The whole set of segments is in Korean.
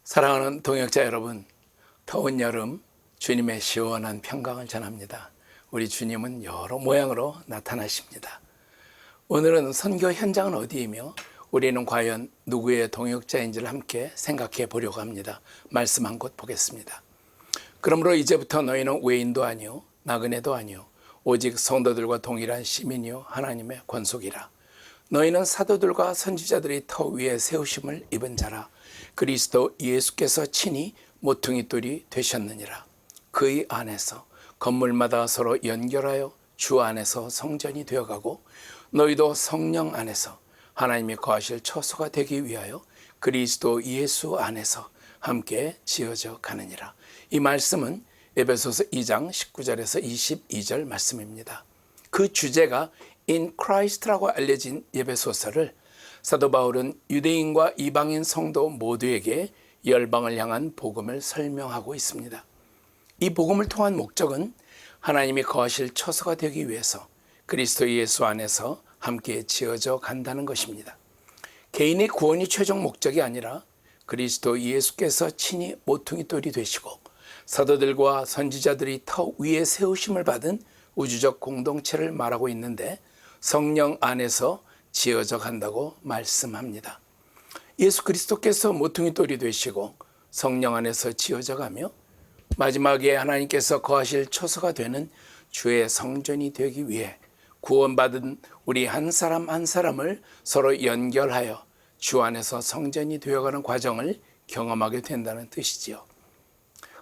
사랑하는 동역자 여러분, 더운 여름 주님의 시원한 평강을 전합니다. 우리 주님은 여러 모양으로 나타나십니다. 오늘은 선교 현장은 어디이며 우리는 과연 누구의 동역자인지를 함께 생각해 보려고 합니다. 말씀 한 곳 보겠습니다. 그러므로 이제부터 너희는 외인도 아니요 나그네도 아니요 오직 성도들과 동일한 시민이요 하나님의 권속이라. 너희는 사도들과 선지자들이 터 위에 세우심을 입은 자라. 그리스도 예수께서 친히 모퉁이 돌이 되셨느니라. 그의 안에서 건물마다 서로 연결하여 주 안에서 성전이 되어가고 너희도 성령 안에서 하나님이 거하실 처소가 되기 위하여 그리스도 예수 안에서 함께 지어져 가느니라. 이 말씀은 에베소서 2장 19절에서 22절 말씀입니다. 그 주제가 In Christ라고 알려진 에베소서를 사도 바울은 유대인과 이방인 성도 모두에게 열방을 향한 복음을 설명하고 있습니다. 이 복음을 통한 목적은 하나님이 거하실 처소가 되기 위해서 그리스도 예수 안에서 함께 지어져 간다는 것입니다. 개인의 구원이 최종 목적이 아니라 그리스도 예수께서 친히 모퉁이 돌이 되시고 사도들과 선지자들이 터 위에 세우심을 받은 우주적 공동체를 말하고 있는데 성령 안에서 지어져 간다고 말씀합니다. 예수 그리스도께서 모퉁이 돌이 되시고 성령 안에서 지어져 가며 마지막에 하나님께서 거하실 처소가 되는 주의 성전이 되기 위해 구원받은 우리 한 사람 한 사람을 서로 연결하여 주 안에서 성전이 되어가는 과정을 경험하게 된다는 뜻이지요.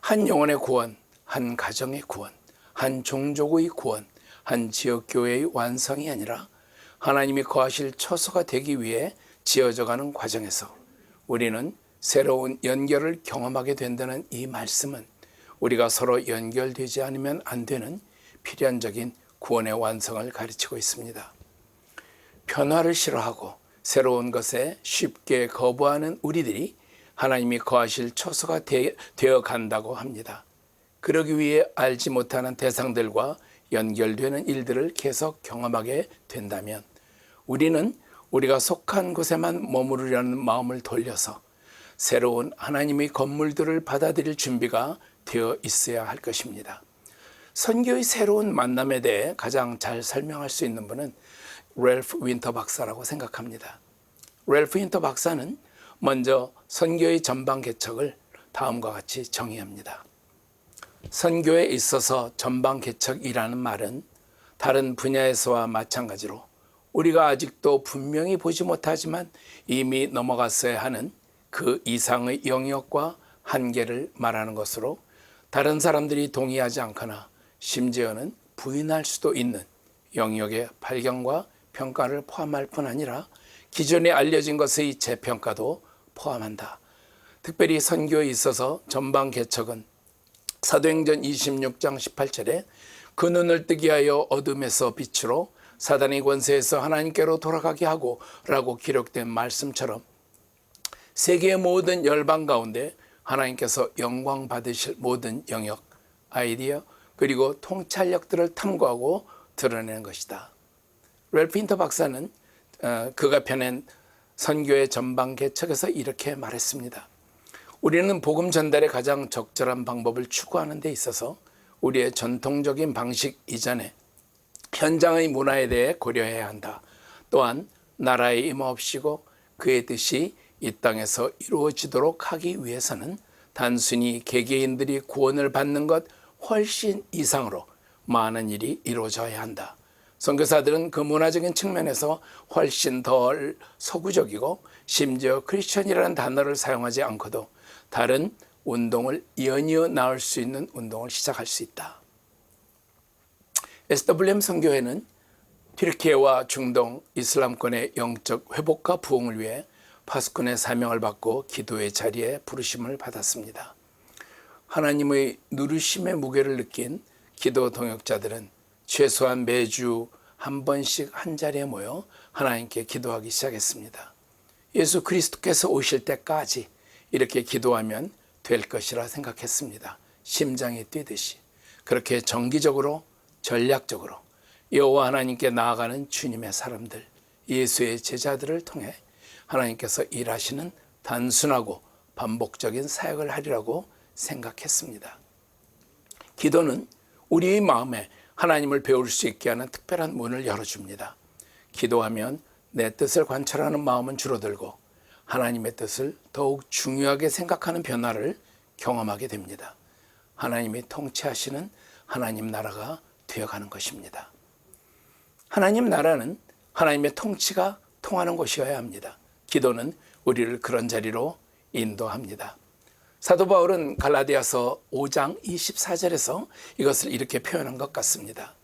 한 영혼의 구원, 한 가정의 구원, 한 종족의 구원, 한 지역교회의 완성이 아니라 하나님이 거하실 처소가 되기 위해 지어져가는 과정에서 우리는 새로운 연결을 경험하게 된다는 이 말씀은 우리가 서로 연결되지 않으면 안 되는 필연적인 구원의 완성을 가르치고 있습니다. 변화를 싫어하고 새로운 것에 쉽게 거부하는 우리들이 하나님이 거하실 처소가 되어 간다고 합니다. 그러기 위해 알지 못하는 대상들과 연결되는 일들을 계속 경험하게 된다면 우리는 우리가 속한 곳에만 머무르려는 마음을 돌려서 새로운 하나님의 건물들을 받아들일 준비가 되어 있어야 할 것입니다. 선교의 새로운 만남에 대해 가장 잘 설명할 수 있는 분은 랠프 윈터 박사라고 생각합니다. 랠프 윈터 박사는 먼저 선교의 전방 개척을 다음과 같이 정의합니다. 선교에 있어서 전방 개척이라는 말은 다른 분야에서와 마찬가지로 우리가 아직도 분명히 보지 못하지만 이미 넘어갔어야 하는 그 이상의 영역과 한계를 말하는 것으로 다른 사람들이 동의하지 않거나 심지어는 부인할 수도 있는 영역의 발견과 평가를 포함할 뿐 아니라 기존에 알려진 것의 재평가도 포함한다. 특별히 선교에 있어서 전방 개척은 사도행전 26장 18절에 그 눈을 뜨게 하여 어둠에서 빛으로 사단의 권세에서 하나님께로 돌아가게 하고 라고 기록된 말씀처럼 세계의 모든 열방 가운데 하나님께서 영광 받으실 모든 영역, 아이디어 그리고 통찰력들을 탐구하고 드러내는 것이다. 랠프 윈터 박사는 그가 펴낸 선교의 전방 개척에서 이렇게 말했습니다. 우리는 복음 전달의 가장 적절한 방법을 추구하는 데 있어서 우리의 전통적인 방식 이전에 현장의 문화에 대해 고려해야 한다. 또한 나라의 임하옵시고 그의 뜻이 이 땅에서 이루어지도록 하기 위해서는 단순히 개개인들이 구원을 받는 것 훨씬 이상으로 많은 일이 이루어져야 한다. 선교사들은 그 문화적인 측면에서 훨씬 덜 서구적이고 심지어 크리스천이라는 단어를 사용하지 않고도 다른 운동을 연이어 나올 수 있는 운동을 시작할 수 있다. SWM 선교회는 튀르키예와 중동 이슬람권의 영적 회복과 부흥을 위해 파수꾼의 사명을 받고 기도의 자리에 부르심을 받았습니다. 하나님의 누르심의 무게를 느낀 기도 동역자들은 최소한 매주 한 번씩 한 자리에 모여 하나님께 기도하기 시작했습니다. 예수 그리스도께서 오실 때까지 이렇게 기도하면 될 것이라 생각했습니다. 심장이 뛰듯이. 그렇게 정기적으로 전략적으로 여호와 하나님께 나아가는 주님의 사람들, 예수의 제자들을 통해 하나님께서 일하시는 단순하고 반복적인 사역을 하리라고 생각했습니다. 기도는 우리의 마음에 하나님을 배울 수 있게 하는 특별한 문을 열어줍니다. 기도하면 내 뜻을 관찰하는 마음은 줄어들고 하나님의 뜻을 더욱 중요하게 생각하는 변화를 경험하게 됩니다. 하나님이 통치하시는 하나님 나라가 되어가는 것입니다. 하나님 나라는 하나님의 통치가 통하는 곳이어야 합니다. 기도는 우리를 그런 자리로 인도합니다. 사도 바울은 갈라디아서 5장 24절에서 이것을 이렇게 표현한 것 같습니다.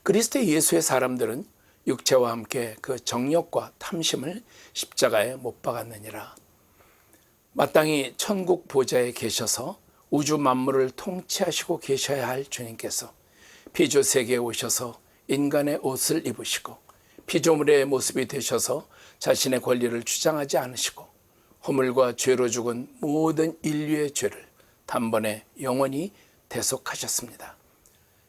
그리스도 예수의 사람들은 육체와 함께 그 정욕과 탐심을 십자가에 못 박았느니라. 마땅히 천국 보좌에 계셔서 우주 만물을 통치하시고 계셔야 할 주님께서 피조 세계에 오셔서 인간의 옷을 입으시고 피조물의 모습이 되셔서 자신의 권리를 주장하지 않으시고 허물과 죄로 죽은 모든 인류의 죄를 단번에 영원히 대속하셨습니다.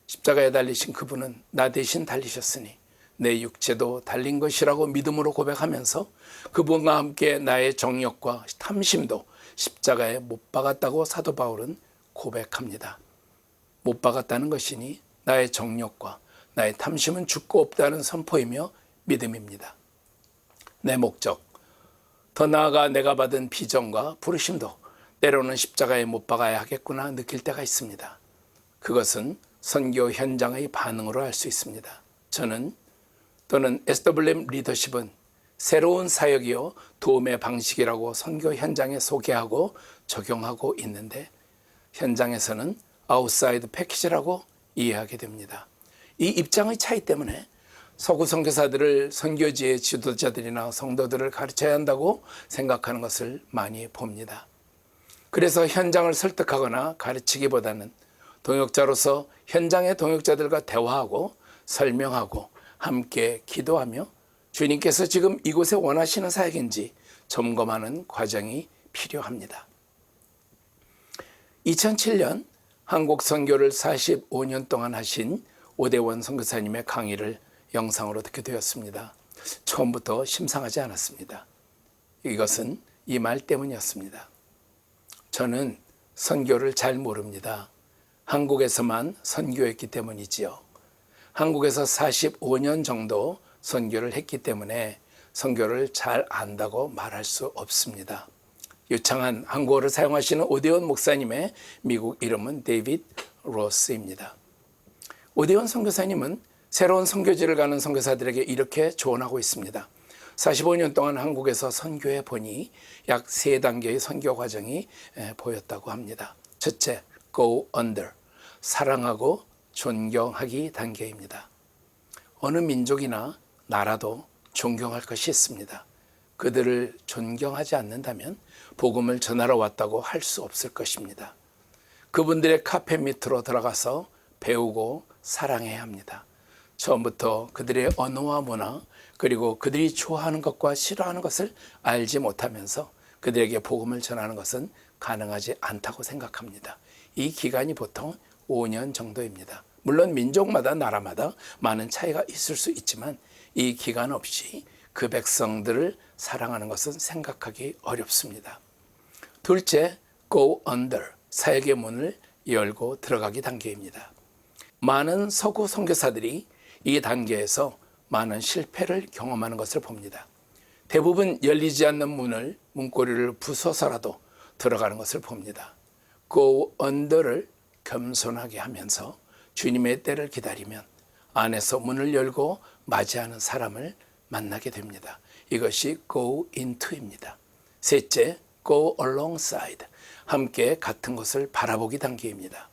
십자가에 달리신 그분은 나 대신 달리셨으니 내 육체도 달린 것이라고 믿음으로 고백하면서 그분과 함께 나의 정욕과 탐심도 십자가에 못 박았다고 사도 바울은 고백합니다. 못 박았다는 것이니 나의 정욕과 나의 탐심은 죽고 없다는 선포이며 믿음입니다. 내 목적, 더 나아가 내가 받은 비전과 부르심도 때로는 십자가에 못 박아야 하겠구나 느낄 때가 있습니다. 그것은 선교 현장의 반응으로 알 수 있습니다. 또는 SWM 리더십은 새로운 사역이요 도움의 방식이라고 선교 현장에 소개하고 적용하고 있는데 현장에서는 아웃사이드 패키지라고 이해하게 됩니다. 이 입장의 차이 때문에 서구 선교사들을 선교지의 지도자들이나 성도들을 가르쳐야 한다고 생각하는 것을 많이 봅니다. 그래서 현장을 설득하거나 가르치기보다는 동역자로서 현장의 동역자들과 대화하고 설명하고 함께 기도하며 주님께서 지금 이곳에 원하시는 사역인지 점검하는 과정이 필요합니다. 2007년 한국 선교를 45년 동안 하신 오대원 선교사님의 강의를 영상으로 듣게 되었습니다. 처음부터 심상하지 않았습니다. 이것은 이 말 때문이었습니다. 저는 선교를 잘 모릅니다. 한국에서만 선교했기 때문이지요. 한국에서 45년 정도 선교를 했기 때문에 선교를 잘 안다고 말할 수 없습니다. 유창한 한국어를 사용하시는 오대원 목사님의 미국 이름은 데이빗 로스입니다. 오대원 선교사님은 새로운 선교지를 가는 선교사들에게 이렇게 조언하고 있습니다. 45년 동안 한국에서 선교해 보니 약 3단계의 선교 과정이 보였다고 합니다. 첫째, go under, 사랑하고 존경하기 단계입니다. 어느 민족이나 나라도 존경할 것이 있습니다. 그들을 존경하지 않는다면 복음을 전하러 왔다고 할 수 없을 것입니다. 그분들의 카페 밑으로 들어가서 배우고 사랑해야 합니다. 처음부터 그들의 언어와 문화 그리고 그들이 좋아하는 것과 싫어하는 것을 알지 못하면서 그들에게 복음을 전하는 것은 가능하지 않다고 생각합니다. 이 기간이 보통 5년 정도입니다. 물론 민족마다 나라마다 많은 차이가 있을 수 있지만 이 기간 없이 그 백성들을 사랑하는 것은 생각하기 어렵습니다. 둘째, go under, 사역의 문을 열고 들어가기 단계입니다. 많은 서구 선교사들이 이 단계에서 많은 실패를 경험하는 것을 봅니다. 대부분 열리지 않는 문고리를 부숴서라도 들어가는 것을 봅니다. go under를 겸손하게 하면서 주님의 때를 기다리면 안에서 문을 열고 맞이하는 사람을 만나게 됩니다. 이것이 go into입니다. 셋째, go alongside, 함께 같은 것을 바라보기 단계입니다.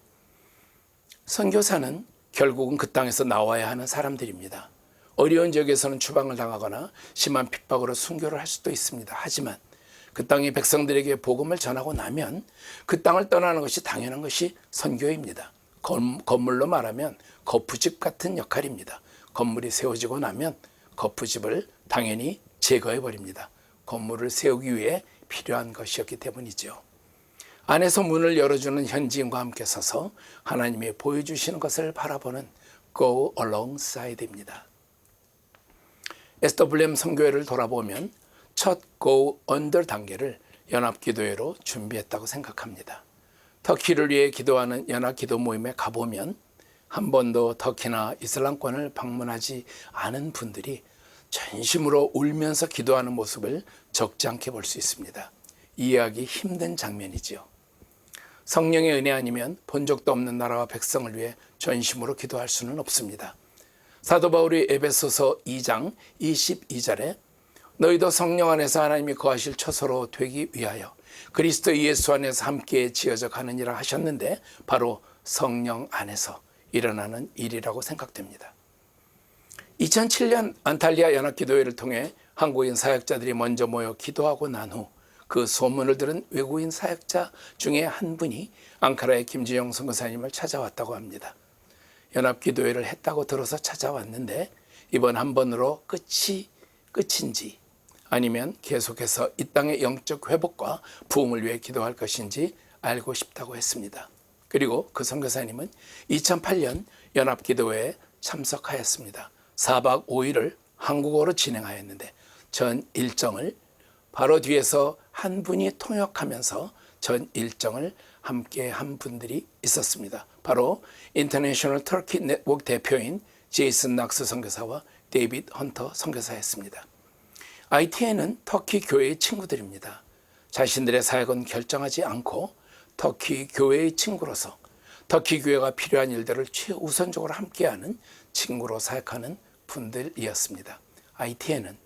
선교사는 결국은 그 땅에서 나와야 하는 사람들입니다. 어려운 지역에서는 추방을 당하거나 심한 핍박으로 순교를 할 수도 있습니다. 하지만 그 땅의 백성들에게 복음을 전하고 나면 그 땅을 떠나는 것이 당연한 것이 선교입니다. 건물로 말하면 거푸집 같은 역할입니다. 건물이 세워지고 나면 거푸집을 당연히 제거해 버립니다. 건물을 세우기 위해 필요한 것이었기 때문이죠. 안에서 문을 열어주는 현지인과 함께 서서 하나님이 보여주시는 것을 바라보는 go alongside입니다. SWM 선교회를 돌아보면 첫 go under 단계를 연합기도회로 준비했다고 생각합니다. 터키를 위해 기도하는 연합기도 모임에 가보면 한 번도 터키나 이슬람권을 방문하지 않은 분들이 전심으로 울면서 기도하는 모습을 적지 않게 볼 수 있습니다. 이해하기 힘든 장면이지요. 성령의 은혜 아니면 본 적도 없는 나라와 백성을 위해 전심으로 기도할 수는 없습니다. 사도 바울이 에베소서 2장 22절에 너희도 성령 안에서 하나님이 거하실 처소로 되기 위하여 그리스도 예수 안에서 함께 지어져 가느니라 하셨는데 바로 성령 안에서 일어나는 일이라고 생각됩니다. 2007년 안탈리아 연합기도회를 통해 한국인 사역자들이 먼저 모여 기도하고 난 후 그 소문을 들은 외국인 사역자 중에 한 분이 앙카라의 김지영 선교사님을 찾아왔다고 합니다. 연합기도회를 했다고 들어서 찾아왔는데 이번 한 번으로 끝인지 아니면 계속해서 이 땅의 영적 회복과 부흥을 위해 기도할 것인지 알고 싶다고 했습니다. 그리고 그 선교사님은 2008년 연합기도회에 참석하였습니다. 4박 5일을 한국어로 진행하였는데 전 일정을 바로 뒤에서 한 분이 통역하면서 전 일정을 함께 한 분들이 있었습니다. 바로 인터내셔널 터키 네트워크 대표인 제이슨 낙스 선교사와 데이빗 헌터 선교사였습니다. ITN은 터키 교회의 친구들입니다. 자신들의 사역은 결정하지 않고 터키 교회의 친구로서 터키 교회가 필요한 일들을 최우선적으로 함께하는 친구로 사역하는 분들이었습니다. ITN은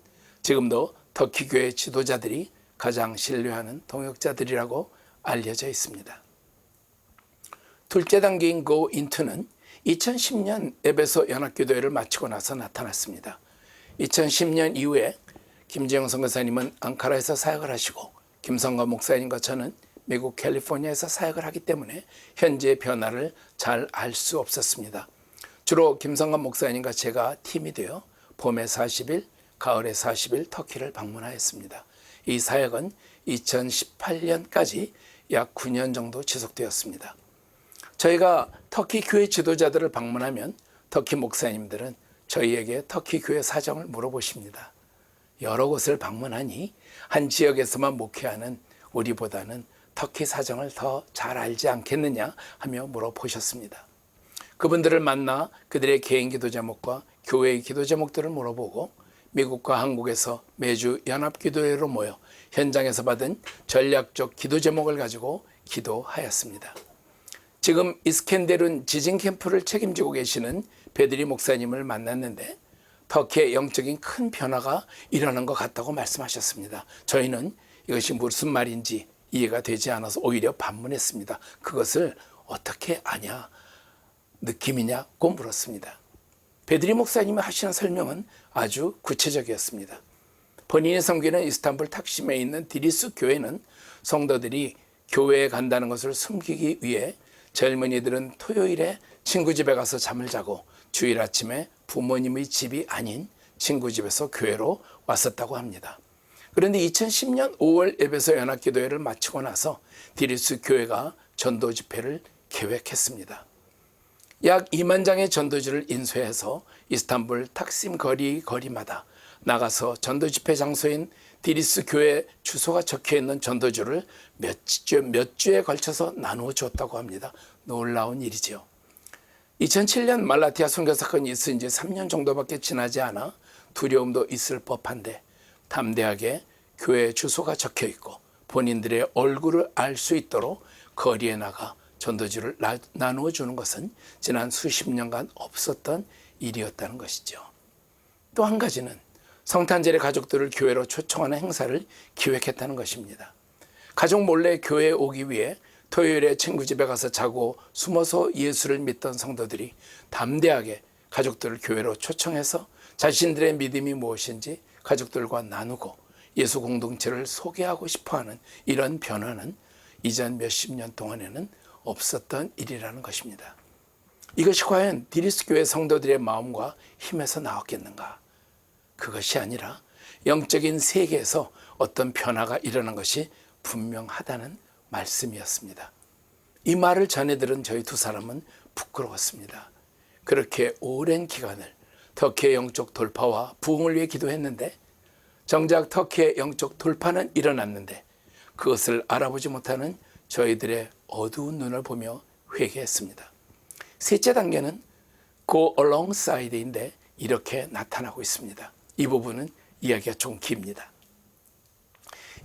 지금도 터키 교회 지도자들이 가장 신뢰하는 동역자들이라고 알려져 있습니다. 둘째 단계인 Go Into는 2010년 에베소 연합기도회를 마치고 나서 나타났습니다. 2010년 이후에 김지영 선교사님은 앙카라에서 사역을 하시고 김성관 목사님과 저는 미국 캘리포니아에서 사역을 하기 때문에 현재의 변화를 잘 알 수 없었습니다. 주로 김성관 목사님과 제가 팀이 되어 봄에 40일, 가을에 40일 터키를 방문하였습니다. 이 사역은 2018년까지 약 9년 정도 지속되었습니다. 저희가 터키 교회 지도자들을 방문하면 터키 목사님들은 저희에게 터키 교회 사정을 물어보십니다. 여러 곳을 방문하니 한 지역에서만 목회하는 우리보다는 터키 사정을 더 잘 알지 않겠느냐 하며 물어보셨습니다. 그분들을 만나 그들의 개인 기도 제목과 교회의 기도 제목들을 물어보고 미국과 한국에서 매주 연합기도회로 모여 현장에서 받은 전략적 기도 제목을 가지고 기도하였습니다. 지금 이스켄데룬 지진 캠프를 책임지고 계시는 베드리 목사님을 만났는데 터키의 영적인 큰 변화가 일어난 것 같다고 말씀하셨습니다. 저희는 이것이 무슨 말인지 이해가 되지 않아서 오히려 반문했습니다. 그것을 어떻게 아냐? 느낌이냐고 물었습니다. 베드리 목사님이 하시는 설명은 아주 구체적이었습니다. 본인이 섬기는 이스탄불 탁심에 있는 디리스 교회는 성도들이 교회에 간다는 것을 숨기기 위해 젊은이들은 토요일에 친구 집에 가서 잠을 자고 주일 아침에 부모님의 집이 아닌 친구 집에서 교회로 왔었다고 합니다. 그런데 2010년 5월 에베소 연합기도회를 마치고 나서 디리스 교회가 전도 집회를 계획했습니다. 약 2만 장의 전도지를 인쇄해서 이스탄불 탁심 거리마다 나가서 전도 집회 장소인 디리스 교회 주소가 적혀 있는 전도지를 몇 주에 걸쳐서 나누어 주었다고 합니다. 놀라운 일이죠. 2007년 말라티아 선교 사건이 있은 지 3년 정도밖에 지나지 않아 두려움도 있을 법한데 담대하게 교회 주소가 적혀 있고 본인들의 얼굴을 알 수 있도록 거리에 나가 전도지를 나누어 주는 것은 지난 수십 년간 없었던 일이었다는 것이죠. 또 한 가지는 성탄절에 가족들을 교회로 초청하는 행사를 기획했다는 것입니다. 가족 몰래 교회에 오기 위해 토요일에 친구 집에 가서 자고 숨어서 예수를 믿던 성도들이 담대하게 가족들을 교회로 초청해서 자신들의 믿음이 무엇인지 가족들과 나누고 예수 공동체를 소개하고 싶어하는 이런 변화는 이전 몇십 년 동안에는 없었던 일이라는 것입니다. 이것이 과연 디리스 교회 성도들의 마음과 힘에서 나왔겠는가? 그것이 아니라 영적인 세계에서 어떤 변화가 일어난 것이 분명하다는 말씀이었습니다. 이 말을 전해 들은 저희 두 사람은 부끄러웠습니다. 그렇게 오랜 기간을 터키의 영적 돌파와 부흥을 위해 기도했는데 정작 터키의 영적 돌파는 일어났는데 그것을 알아보지 못하는 저희들의 어두운 눈을 보며 회개했습니다. 셋째 단계는 go alongside인데 이렇게 나타나고 있습니다. 이 부분은 이야기가 좀 깁니다.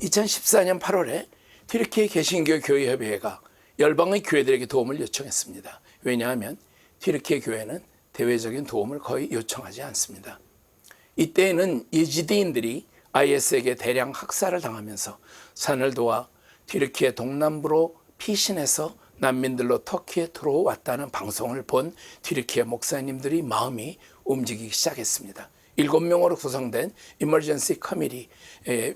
2014년 8월에 튀르키예 개신교 교회협의회가 열방의 교회들에게 도움을 요청했습니다. 왜냐하면 튀르키예 교회는 대외적인 도움을 거의 요청하지 않습니다. 이때에는 예지디인들이 IS에게 대량 학살을 당하면서 산을 도와 튀르키예 동남부로 피신해서 난민들로 터키에 들어왔다는 방송을 본 튀르키예 목사님들이 마음이 움직이기 시작했습니다. 7명으로 구성된 이머전시 커미티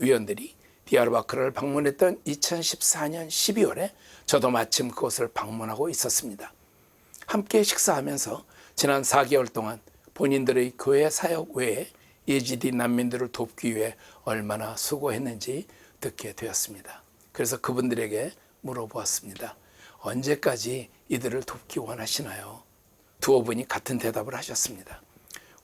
위원들이 디야르바크르를 방문했던 2014년 12월에 저도 마침 그곳을 방문하고 있었습니다. 함께 식사하면서 지난 4개월 동안 본인들의 교회 사역 외에 예지디 난민들을 돕기 위해 얼마나 수고했는지 듣게 되었습니다. 그래서 그분들에게 물어보았습니다. 언제까지 이들을 돕기 원하시나요? 두어 분이 같은 대답을 하셨습니다.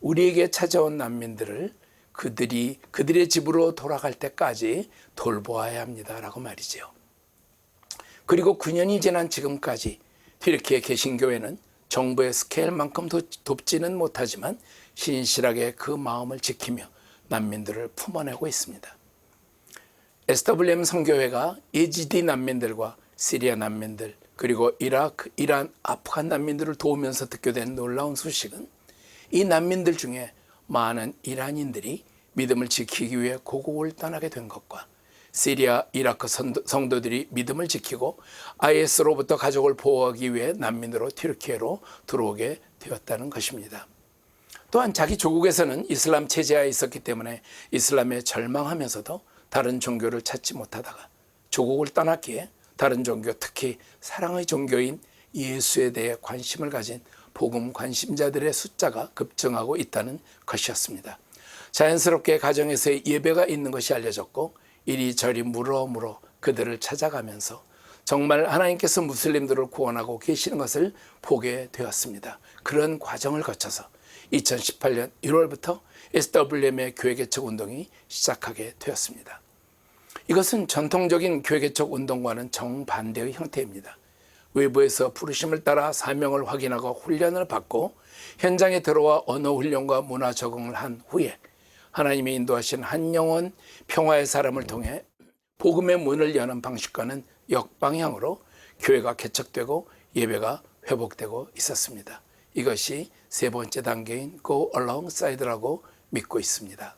우리에게 찾아온 난민들을 그들의 집으로 돌아갈 때까지 돌보아야 합니다라고 말이죠. 그리고 9년이 지난 지금까지 튀르키예 개신교회는 정부의 스케일만큼 돕지는 못하지만 신실하게 그 마음을 지키며 난민들을 품어내고 있습니다. SWM 선교회가 예지디 난민들과 시리아 난민들 그리고 이라크, 이란, 아프간 난민들을 도우면서 듣게 된 놀라운 소식은 이 난민들 중에 많은 이란인들이 믿음을 지키기 위해 고국을 떠나게 된 것과 시리아, 이라크 성도들이 믿음을 지키고 IS로부터 가족을 보호하기 위해 난민으로 튀르키예로 들어오게 되었다는 것입니다. 또한 자기 조국에서는 이슬람 체제하에 있었기 때문에 이슬람에 절망하면서도 다른 종교를 찾지 못하다가 조국을 떠났기에 다른 종교, 특히 사랑의 종교인 예수에 대해 관심을 가진 복음 관심자들의 숫자가 급증하고 있다는 것이었습니다. 자연스럽게 가정에서의 예배가 있는 것이 알려졌고 이리저리 물어 그들을 찾아가면서 정말 하나님께서 무슬림들을 구원하고 계시는 것을 보게 되었습니다. 그런 과정을 거쳐서 2018년 1월부터 SWM의 교회 개척 운동이 시작하게 되었습니다. 이것은 전통적인 교회 개척 운동과는 정반대의 형태입니다. 외부에서 부르심을 따라 사명을 확인하고 훈련을 받고 현장에 들어와 언어 훈련과 문화 적응을 한 후에 하나님이 인도하신 한 영혼 평화의 사람을 통해 복음의 문을 여는 방식과는 역방향으로 교회가 개척되고 예배가 회복되고 있었습니다. 이것이 세 번째 단계인 Go Alongside라고 믿고 있습니다.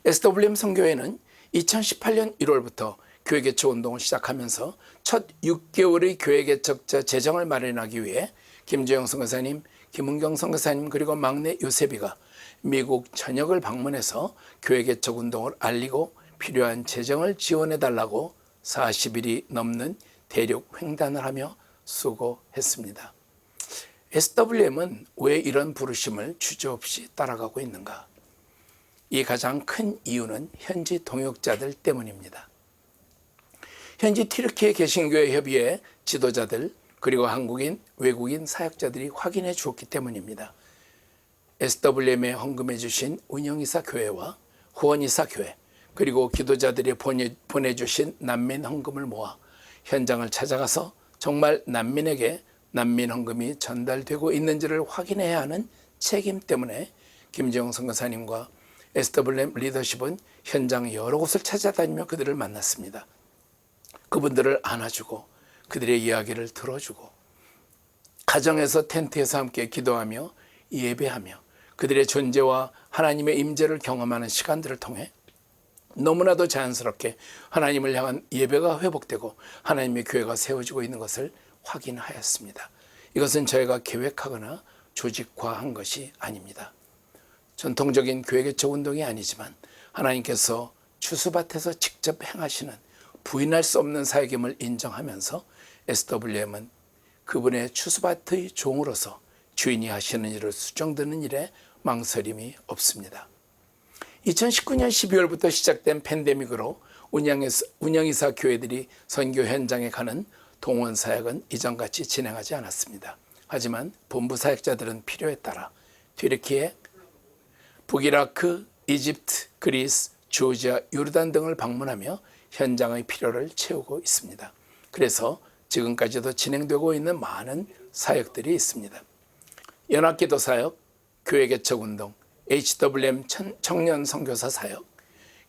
SWM 선교회는 2018년 1월부터 교회 개척 운동을 시작하면서 첫 6개월의 교회 개척자 재정을 마련하기 위해 김재영 선교사님, 김은경 선교사님 그리고 막내 요셉이가 미국 전역을 방문해서 교회 개척 운동을 알리고 필요한 재정을 지원해달라고 40일이 넘는 대륙 횡단을 하며 수고했습니다. SWM은 왜 이런 부르심을 주저없이 따라가고 있는가? 이 가장 큰 이유는 현지 동역자들 때문입니다. 현지 튀르키예 개신교회 협의회 지도자들 그리고 한국인, 외국인 사역자들이 확인해 주었기 때문입니다. SWM에 헌금해 주신 운영이사 교회와 후원이사 교회 그리고 기도자들이 보내주신 난민 헌금을 모아 현장을 찾아가서 정말 난민에게 난민 헌금이 전달되고 있는지를 확인해야 하는 책임 때문에 김재용 선교사님과 SWM 리더십은 현장 여러 곳을 찾아다니며 그들을 만났습니다. 그분들을 안아주고 그들의 이야기를 들어주고 가정에서 텐트에서 함께 기도하며 예배하며 그들의 존재와 하나님의 임재를 경험하는 시간들을 통해 너무나도 자연스럽게 하나님을 향한 예배가 회복되고 하나님의 교회가 세워지고 있는 것을 확인하였습니다. 이것은 저희가 계획하거나 조직화한 것이 아닙니다. 전통적인 교회 개척 운동이 아니지만 하나님께서 추수밭에서 직접 행하시는 부인할 수 없는 사역임을 인정하면서 SWM은 그분의 추수밭의 종으로서 주인이 하시는 일을 수정드는 일에 망설임이 없습니다. 2019년 12월부터 시작된 팬데믹으로 운영이사 교회들이 선교 현장에 가는 동원 사역은 이전같이 진행하지 않았습니다. 하지만 본부 사역자들은 필요에 따라 튀르키예, 북이라크, 이집트, 그리스, 조지아, 요르단 등을 방문하며 현장의 필요를 채우고 있습니다. 그래서 지금까지도 진행되고 있는 많은 사역들이 있습니다. 연합기도 사역, 교회개척운동, HWM 청년 선교사 사역,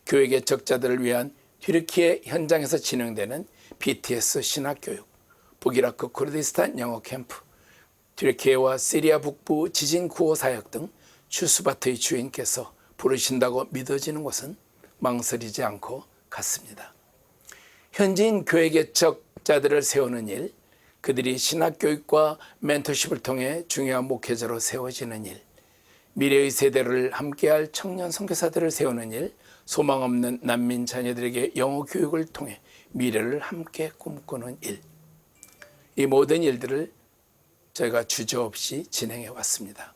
교회개척자들을 위한 튀르키예 현장에서 진행되는 BTS 신학교육, 북이라크 쿠르디스탄 영어 캠프, 튀르키예와 시리아 북부 지진 구호 사역 등 추수밭의 주인께서 부르신다고 믿어지는 곳은 망설이지 않고 갔습니다. 현지인 교회개척자들을 세우는 일, 그들이 신학교육과 멘토십을 통해 중요한 목회자로 세워지는 일, 미래의 세대를 함께할 청년 선교사들을 세우는 일, 소망 없는 난민 자녀들에게 영어 교육을 통해 미래를 함께 꿈꾸는 일, 이 모든 일들을 저희가 주저없이 진행해 왔습니다.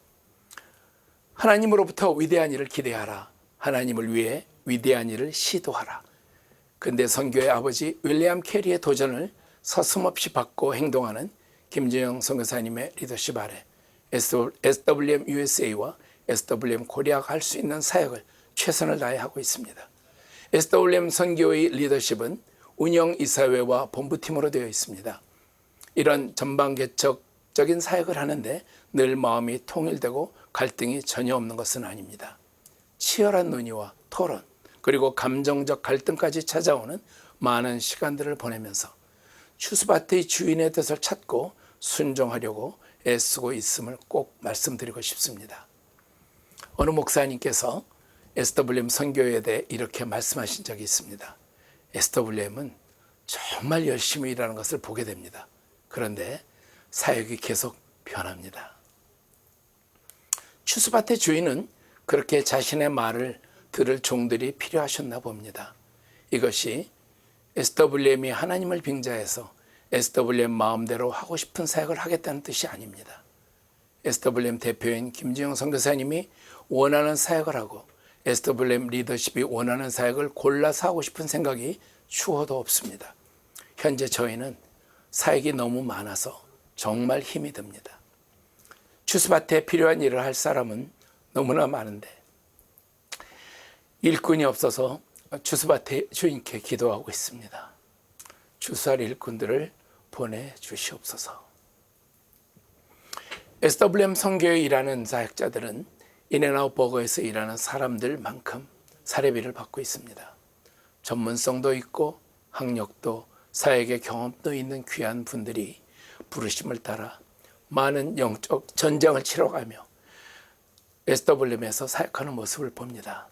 하나님으로부터 위대한 일을 기대하라. 하나님을 위해 위대한 일을 시도하라. 근대 선교의 아버지 윌리엄 캐리의 도전을 서슴없이 받고 행동하는 김준영 선교사님의 리더십 아래 SWM USA와 SWM 코리아가 할 수 있는 사역을 최선을 다해 하고 있습니다. SWM 선교의 리더십은 운영이사회와 본부팀으로 되어 있습니다. 이런 전방개척적인 사역을 하는데 늘 마음이 통일되고 갈등이 전혀 없는 것은 아닙니다. 치열한 논의와 토론, 그리고 감정적 갈등까지 찾아오는 많은 시간들을 보내면서 추수밭의 주인의 뜻을 찾고 순종하려고 애쓰고 있음을 꼭 말씀드리고 싶습니다. 어느 목사님께서 SWM 선교에 대해 이렇게 말씀하신 적이 있습니다. SWM은 정말 열심히 일하는 것을 보게 됩니다. 그런데 사역이 계속 변합니다. 추수밭의 주인은 그렇게 자신의 말을 들을 종들이 필요하셨나 봅니다. 이것이 SWM이 하나님을 빙자해서 SWM 마음대로 하고 싶은 사역을 하겠다는 뜻이 아닙니다. SWM 대표인 김준영 선교사님이 원하는 사역을 하고 SWM 리더십이 원하는 사역을 골라서 하고 싶은 생각이 추호도 없습니다. 현재 저희는 사역이 너무 많아서 정말 힘이 듭니다. 추수밭에 필요한 일을 할 사람은 너무나 많은데 일꾼이 없어서 추수밭의 주인께 기도하고 있습니다. 추수할 일꾼들을 보내주시옵소서. SWM 선교에 일하는 사역자들은 인앤아웃 버거에서 일하는 사람들만큼 사례비를 받고 있습니다. 전문성도 있고 학력도 사역의 경험도 있는 귀한 분들이 부르심을 따라 많은 영적 전쟁을 치러가며 SWM에서 사역하는 모습을 봅니다.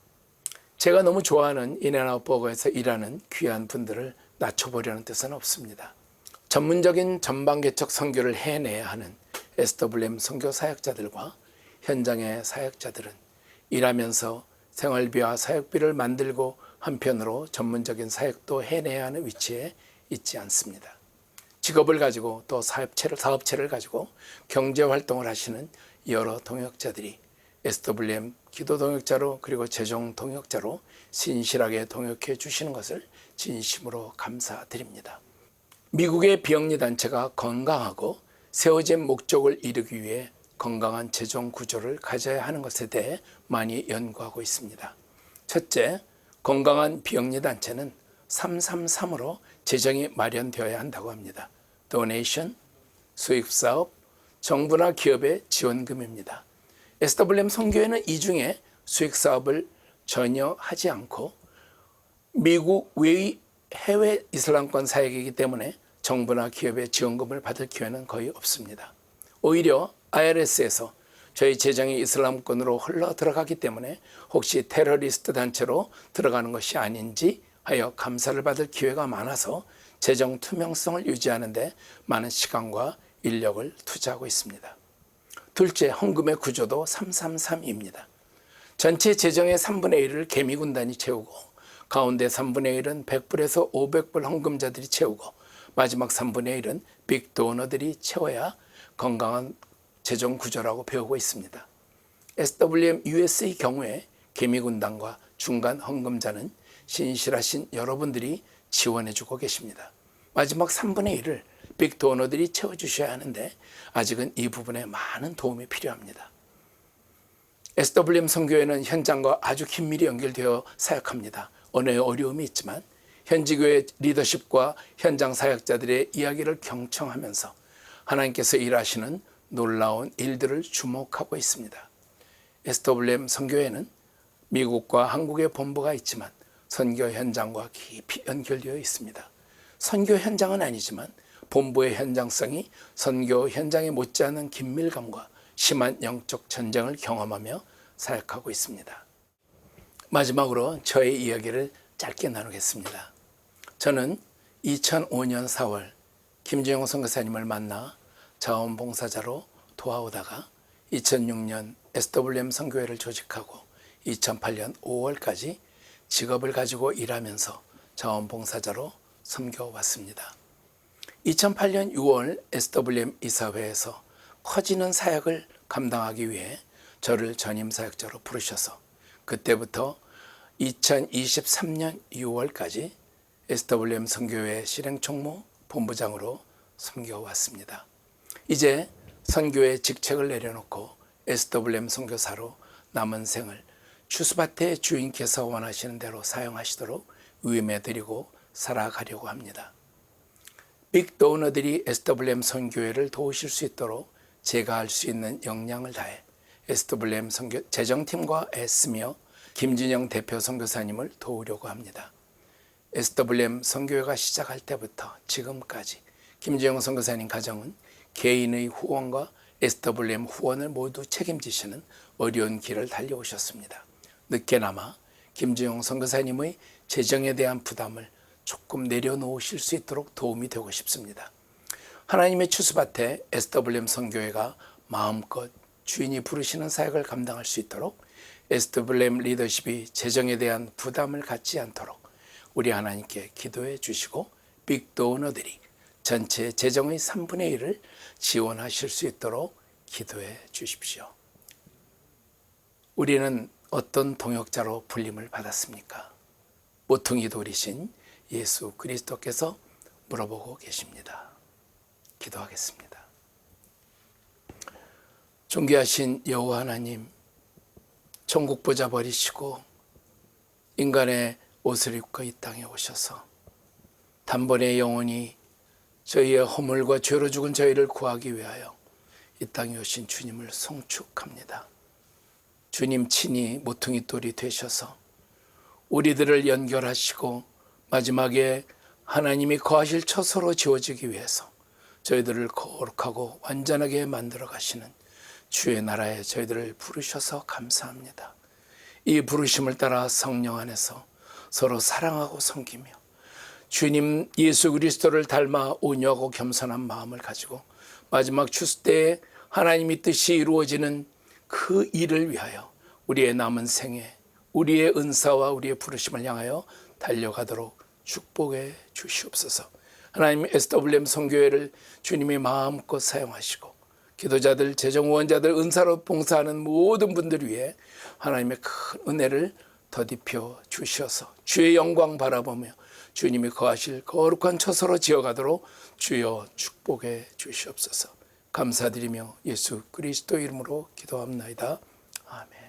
제가 너무 좋아하는 인앤아웃 버거에서 일하는 귀한 분들을 낮춰보려는 뜻은 없습니다. 전문적인 전방개척 선교를 해내야 하는 SWM 선교 사역자들과 현장의 사역자들은 일하면서 생활비와 사역비를 만들고 한편으로 전문적인 사역도 해내야 하는 위치에 있지 않습니다. 직업을 가지고 또 사업체를 가지고 경제활동을 하시는 여러 동역자들이 SWM 기도 동역자로 그리고 재정 동역자로 신실하게 동역해 주시는 것을 진심으로 감사드립니다. 미국의 비영리 단체가 건강하고 세워진 목적을 이루기 위해 건강한 재정 구조를 가져야 하는 것에 대해 많이 연구하고 있습니다. 첫째, 건강한 비영리 단체는 333으로 재정이 마련되어야 한다고 합니다. 도네이션, 수익사업, 정부나 기업의 지원금입니다. SWM 선교회는 이 중에 수익사업을 전혀 하지 않고 미국 외의 해외 이슬람권 사역이기 때문에 정부나 기업의 지원금을 받을 기회는 거의 없습니다. 오히려 IRS에서 저희 재정이 이슬람권으로 흘러 들어가기 때문에 혹시 테러리스트 단체로 들어가는 것이 아닌지 하여 감사를 받을 기회가 많아서 재정 투명성을 유지하는 데 많은 시간과 인력을 투자하고 있습니다. 둘째, 헌금의 구조도 333입니다. 전체 재정의 3분의 1을 개미군단이 채우고 가운데 3분의 1은 100불에서 500불 헌금자들이 채우고 마지막 3분의 1은 빅도너들이 채워야 건강한 재정 구조라고 배우고 있습니다. SWM USA 경우에 개미군단과 중간 헌금자는 신실하신 여러분들이 지원해주고 계십니다. 마지막 3분의 1을 빅도너들이 채워주셔야 하는데 아직은 이 부분에 많은 도움이 필요합니다. SWM 선교회는 현장과 아주 긴밀히 연결되어 사역합니다. 언어의 어려움이 있지만 현지교회 리더십과 현장 사역자들의 이야기를 경청하면서 하나님께서 일하시는 놀라운 일들을 주목하고 있습니다. SWM 선교회는 미국과 한국의 본부가 있지만 선교 현장과 깊이 연결되어 있습니다. 선교 현장은 아니지만 본부의 현장성이 선교 현장에 못지않은 긴밀감과 심한 영적 전쟁을 경험하며 사역하고 있습니다. 마지막으로 저의 이야기를 짧게 나누겠습니다. 저는 2005년 4월 김주영 선교사님을 만나 자원봉사자로 도와오다가 2006년 SWM 선교회를 조직하고 2008년 5월까지 직업을 가지고 일하면서 자원봉사자로 섬겨왔습니다. 2008년 6월 SWM 이사회에서 커지는 사역을 감당하기 위해 저를 전임사역자로 부르셔서 그때부터 2023년 6월까지 SWM 선교회 실행총무 본부장으로 섬겨왔습니다. 이제 선교회 직책을 내려놓고 SWM 선교사로 남은 생을 추수밭의 주인께서 원하시는 대로 사용하시도록 위임해드리고 살아가려고 합니다. 빅도너들이 SWM 선교회를 도우실 수 있도록 제가 할 수 있는 역량을 다해 SWM 선교 재정팀과 애쓰며 김진영 대표 선교사님을 도우려고 합니다. SWM 선교회가 시작할 때부터 지금까지 김진영 선교사님 가정은 개인의 후원과 SWM 후원을 모두 책임지시는 어려운 길을 달려오셨습니다. 늦게나마 김진영 선교사님의 재정에 대한 부담을 조금 내려놓으실 수 있도록 도움이 되고 싶습니다. 하나님의 추수밭에 SWM 선교회가 마음껏 주인이 부르시는 사역을 감당할 수 있도록 SWM 리더십이 재정에 대한 부담을 갖지 않도록 우리 하나님께 기도해 주시고 빅도너들이 전체 재정의 3분의 1을 지원하실 수 있도록 기도해 주십시오. 우리는 어떤 동역자로 불림을 받았습니까? 모퉁이 돌이신 예수 그리스도께서 물어보고 계십니다. 기도하겠습니다. 존귀하신 여호와 하나님, 천국 보좌 버리시고 인간의 옷을 입고 이 땅에 오셔서 단번에 영원히 저희의 허물과 죄로 죽은 저희를 구하기 위하여 이 땅에 오신 주님을 송축합니다. 주님 친히 모퉁이 돌이 되셔서 우리들을 연결하시고 마지막에 하나님이 거하실 처소로 지어지기 위해서 저희들을 거룩하고 완전하게 만들어 가시는 주의 나라에 저희들을 부르셔서 감사합니다. 이 부르심을 따라 성령 안에서 서로 사랑하고 섬기며 주님 예수 그리스도를 닮아 온유하고 겸손한 마음을 가지고 마지막 추수 때에 하나님의 뜻이 이루어지는 그 일을 위하여 우리의 남은 생에 우리의 은사와 우리의 부르심을 향하여 달려가도록 축복해 주시옵소서. 하나님 SWM 선교회를 주님이 마음껏 사용하시고 기도자들, 재정후원자들, 은사로 봉사하는 모든 분들 위해 하나님의 큰 은혜를 더딥혀 주셔서 주의 영광 바라보며 주님이 거하실 거룩한 처소로 지어가도록 주여 축복해 주시옵소서. 감사드리며 예수 그리스도 이름으로 기도합나이다. 아멘.